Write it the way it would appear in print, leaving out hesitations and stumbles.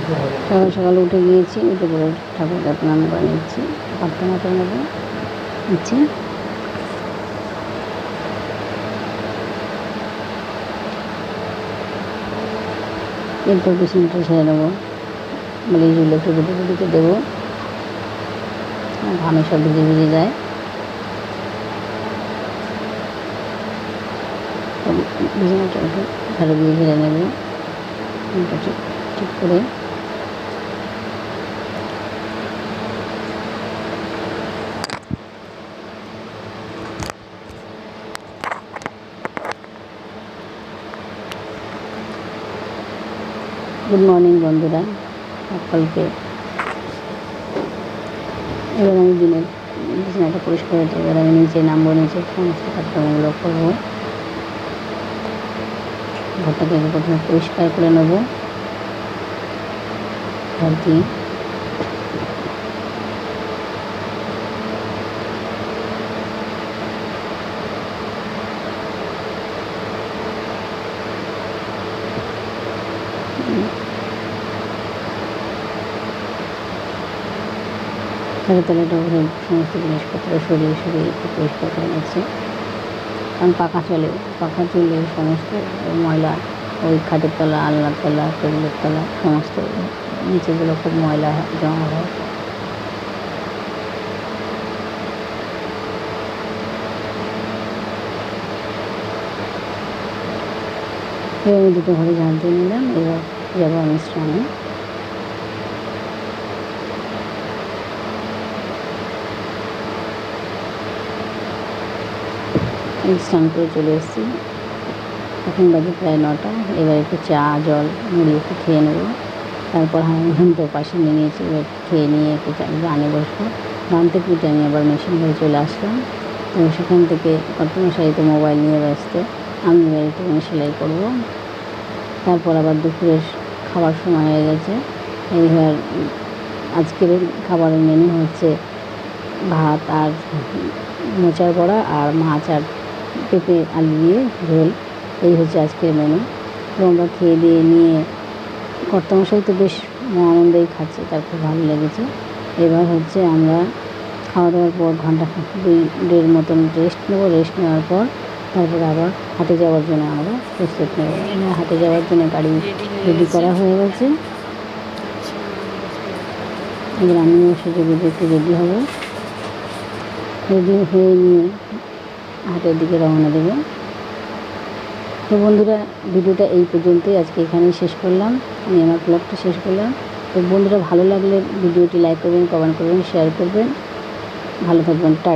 সকাল সকাল উঠে গিয়েছি, উঠে পরে ঠাকুরকে স্নান করে নিচ্ছি, প্রার্থনা করে নেবো নিচ্ছি। এরপর বিছানাটা ছেড়ে নেবো, বালিশগুলো একটু রুটিতে দেবো, ঘামে সব ভিজে যায়। বিছানাটা একটু ঝাড়ু দিয়ে ঝেড়ে নেবো ঠিক করে। গুড মর্নিং বন্ধুরা, সকলকে। এবার আমি দিনের বিছানাটা পরিষ্কার হয়েছে, এবার আমি নিচে নামবো, নিচে সমস্ত কাজকর্মগুলো করবো। ঘরটাকে প্রথমে পরিষ্কার করে নেবো ঘর দিয়ে। তলাটা সমস্ত জিনিসপত্র সরিয়ে একটু পরিষ্কার করে নিচ্ছি, কারণ পাখা চলে সমস্ত ময়লা ওই খাটের তলা, আলনার তলা, টেবিলের তলা, সমস্ত নিচেগুলো খুব ময়লা জমা হয়। এবার আমি দুটো ঘরে ঝাড় দিয়ে নিলাম। এবার যাবো আমি স্নানে। স্নান করে চলে এসেছি, এখন বাজে প্রায় 9টা। এবার একটু চা জল মুড়ি একটু খেয়ে নেবো, তারপর তো পাশে নিয়ে নিয়েছি। এবার খেয়ে নিয়ে একটু গানে বসবো। গান থেকে উঠে আমি আবার মেশিন ঘরে চলে আসলাম। তো সেখান থেকে কর্তমশাইতে মোবাইল নিয়ে ব্যস্ত, আমি এবার একটু সেলাই করবো। তারপর আবার দুপুরের খাবার সময় হয়ে গেছে। এইবার আজকের খাবারের মেনু হচ্ছে ভাত আর মোচার বড়া আর মাছ আর পেঁপে আলু দিয়ে ঝোল। এই হচ্ছে আজকের মেনু। তো আমরা খেয়ে দিয়ে নিয়ে কর্তামশাই তো বেশ আনন্দেই খাচ্ছে, তার খুব ভালো লেগেছে। এবার হচ্ছে আমরা খাওয়া দাওয়ার পর ঘন্টা 2-1.5 মতন রেস্ট নেবো। রেস্ট নেওয়ার পর তারপরে আবার হাটে যাওয়ার জন্য আমরা প্রস্তুত নেব। হাটে যাওয়ার জন্য গাড়ি রেডি করা হয়ে গেছে। এবার আমিও সেজে গুজে একটু রেডি হব, রেডি হয়ে নিয়ে হাটের দিকে রওনা দেবো। তো বন্ধুরা, ভিডিওটা এই পর্যন্তই, আজকে এখানেই শেষ করলাম। আমি আমার ব্লগটা শেষ করলাম। তো বন্ধুরা, ভালো লাগলে ভিডিওটি লাইক করবেন, কমেন্ট করবেন, শেয়ার করবেন। ভালো থাকবেন। টাটা।